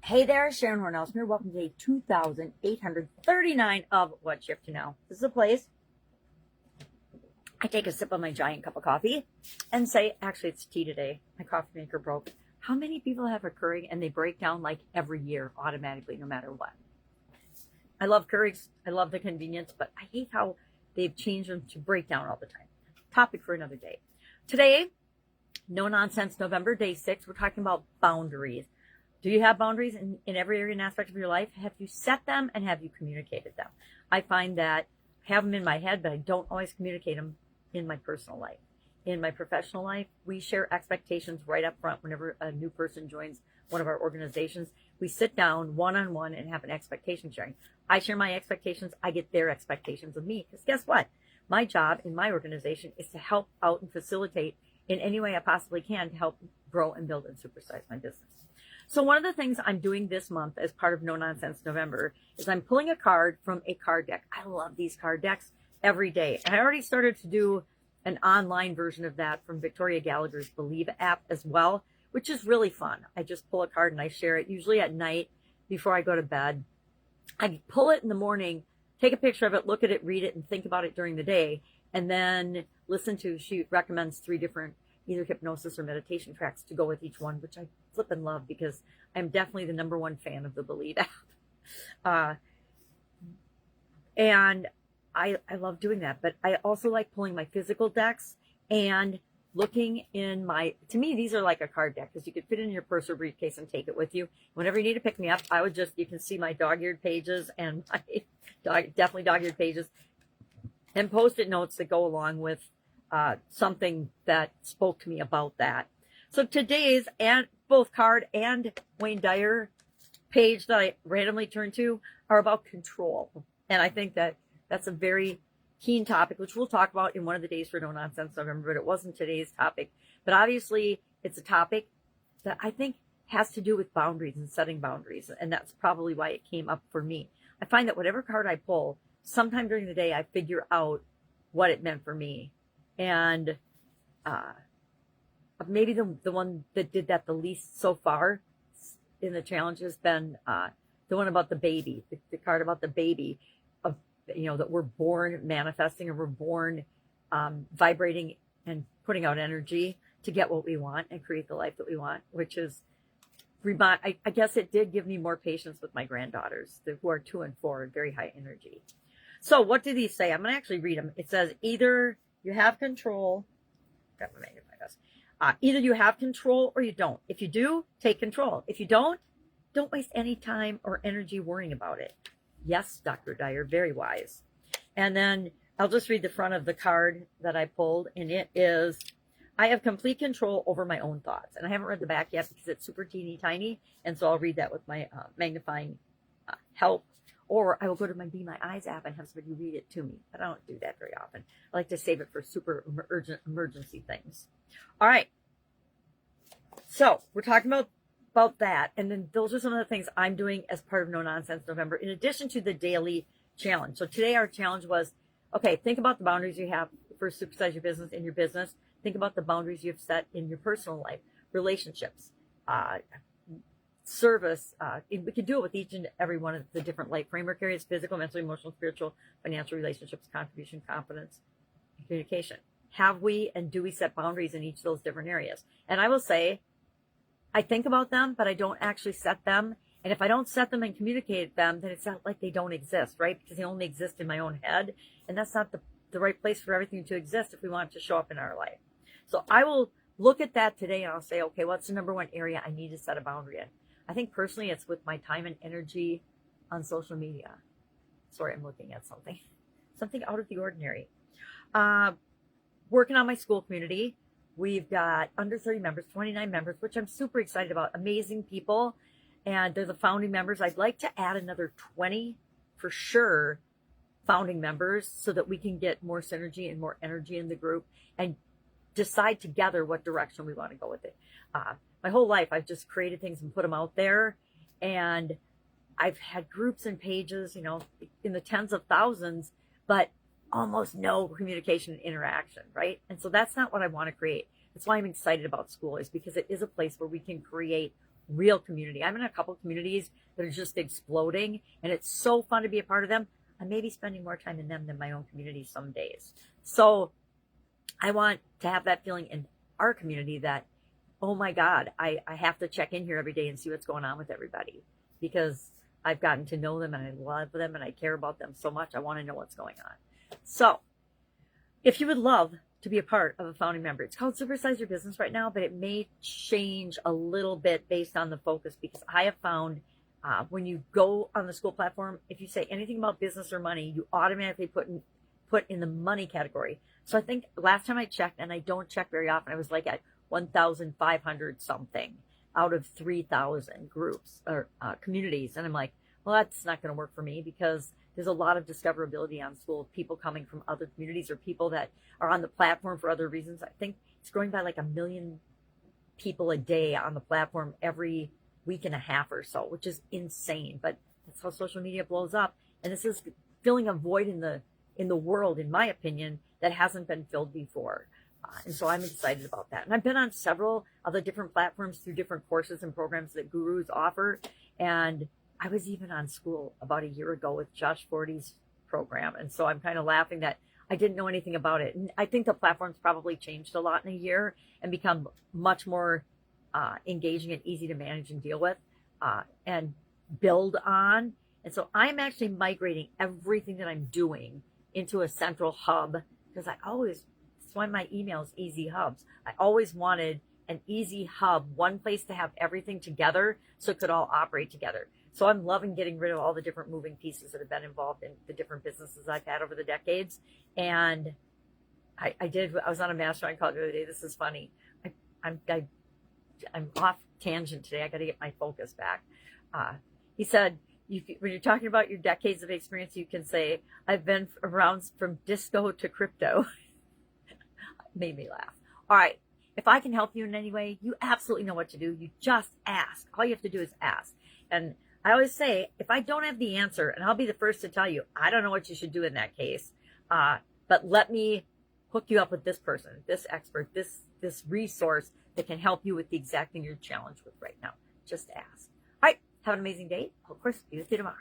Hey there, Sharon Horne-Ellstrom here. Welcome to day 2,839 of What Shift to Now. This is a place I take a sip of my giant cup of coffee and say, actually, it's tea today. My coffee maker broke. How many people have Keurig and they break down like every year automatically, no matter what? I love Keurigs. I love the convenience, but I hate how they've changed them to break down all the time. Topic for another day. Today, no nonsense November, day 6. We're talking about boundaries. Do you have boundaries in every area and aspect of your life? Have you set them and have you communicated them? I find that I have them in my head, but I don't always communicate them in my personal life. In my professional life, we share expectations right up front whenever a new person joins one of our organizations. We sit down one-on-one and have an expectation sharing. I share my expectations. I get their expectations of me. Because guess what? My job in my organization is to help out and facilitate in any way I possibly can to help grow and build and supersize my business. So one of the things I'm doing this month as part of No Nonsense November is I'm pulling a card from a card deck. I love these card decks every day. And I already started to do an online version of that from Victoria Gallagher's Believe app as well, which is really fun. I just pull a card and I share it usually at night before I go to bed. I pull it in the morning, take a picture of it, look at it, read it, and think about it during the day, and then she recommends 3 different either hypnosis or meditation tracks to go with each one, which I flip and love because I'm definitely the #1 fan of the Believe app. And I love doing that, but I also like pulling my physical decks and looking in to me, these are like a card deck because you could fit it in your purse or briefcase and take it with you. Whenever you need to pick me up, you can see my dog-eared pages and my definitely dog-eared pages and Post-it notes that go along with something that spoke to me about that. So today's and both card and Wayne Dyer page that I randomly turned to are about control. And I think that that's a very keen topic, which we'll talk about in one of the days for No Nonsense November, but it wasn't today's topic. But obviously it's a topic that I think has to do with boundaries and setting boundaries. And that's probably why it came up for me. I find that whatever card I pull, sometime during the day, I figure out what it meant for me. And maybe the one that did that the least so far in the challenge has been the one about the baby, the card about the baby, of that we're born manifesting, and we're born vibrating and putting out energy to get what we want and create the life that we want, which is I guess it did give me more patience with my granddaughters who are 2 and 4 and very high energy. So what do these say? I'm going to actually read them. It says either you have control. Got my magnifying glass. Either you have control or you don't. If you do, take control. If you don't waste any time or energy worrying about it. Yes, Dr. Dyer, very wise. And then I'll just read the front of the card that I pulled, and it is, I have complete control over my own thoughts. And I haven't read the back yet because it's super teeny tiny, and so I'll read that with my magnifying help. Or I will go to my Be My Eyes app and have somebody read it to me. But I don't do that very often. I like to save it for super urgent emergency things. All right. So we're talking about that. And then those are some of the things I'm doing as part of No Nonsense November, in addition to the daily challenge. So today our challenge was, okay, think about the boundaries you have for Supersize Your Business in your business. Think about the boundaries you've set in your personal life, relationships, service. We can do it with each and every one of the different life framework areas: physical, mental, emotional, spiritual, financial, relationships, contribution, confidence, and communication. Have we and do we set boundaries in each of those different areas? And I will say, I think about them, but I don't actually set them. And if I don't set them and communicate them, then it's not like they don't exist, right? Because they only exist in my own head. And that's not the right place for everything to exist if we want it to show up in our life. So I will look at that today and I'll say, okay, what's the #1 area I need to set a boundary in? I think personally it's with my time and energy on social media. Sorry, I'm looking at something out of the ordinary. Working on my Skool community. We've got under 30 members, 29 members, which I'm super excited about. Amazing people. And they're the founding members. I'd like to add another 20 for sure founding members so that we can get more synergy and more energy in the group and decide together what direction we want to go with it. My whole life, I've just created things and put them out there. And I've had groups and pages, in the tens of thousands, but almost no communication and interaction, right? And so that's not what I want to create. That's why I'm excited about Skool, is because it is a place where we can create real community. I'm in a couple communities that are just exploding, and it's so fun to be a part of them. I may be spending more time in them than my own community some days. So I want to have that feeling in our community that, oh my God, I have to check in here every day and see what's going on with everybody, because I've gotten to know them and I love them and I care about them so much. I want to know what's going on. So if you would love to be a part of a founding member, it's called Supersize Your Business right now, but it may change a little bit based on the focus, because I have found when you go on the Skool platform, if you say anything about business or money, you automatically put in the money category. So I think last time I checked, and I don't check very often, I was like at 1,500 something out of 3,000 groups or communities. And I'm like, well, that's not going to work for me, because there's a lot of discoverability on Skool of people coming from other communities or people that are on the platform for other reasons. I think it's growing by like 1 million people a day on the platform every week and a half or so, which is insane. But that's how social media blows up. And this is filling a void in the world, in my opinion, that hasn't been filled before. And so I'm excited about that. And I've been on several of the different platforms through different courses and programs that gurus offer. And I was even on Skool about a year ago with Josh Forty's program. And so I'm kind of laughing that I didn't know anything about it. And I think the platform's probably changed a lot in a year and become much more engaging and easy to manage and deal with and build on. And so I'm actually migrating everything that I'm doing into a central hub, because that's why my email is Easy Hubs. I always wanted an easy hub, one place to have everything together so it could all operate together. So I'm loving getting rid of all the different moving pieces that have been involved in the different businesses I've had over the decades. And I was on a mastermind call the other day. This is funny. I'm off tangent today. I got to get my focus back. He said, when you're talking about your decades of experience, you can say, I've been around from disco to crypto. Made me laugh. All right. If I can help you in any way, you absolutely know what to do. You just ask. All you have to do is ask. And I always say, if I don't have the answer, and I'll be the first to tell you, I don't know what you should do in that case, but let me hook you up with this person, this expert, this resource that can help you with the exact thing you're challenged with right now. Just ask. All right. Have an amazing day. I'll, of course, be with you tomorrow.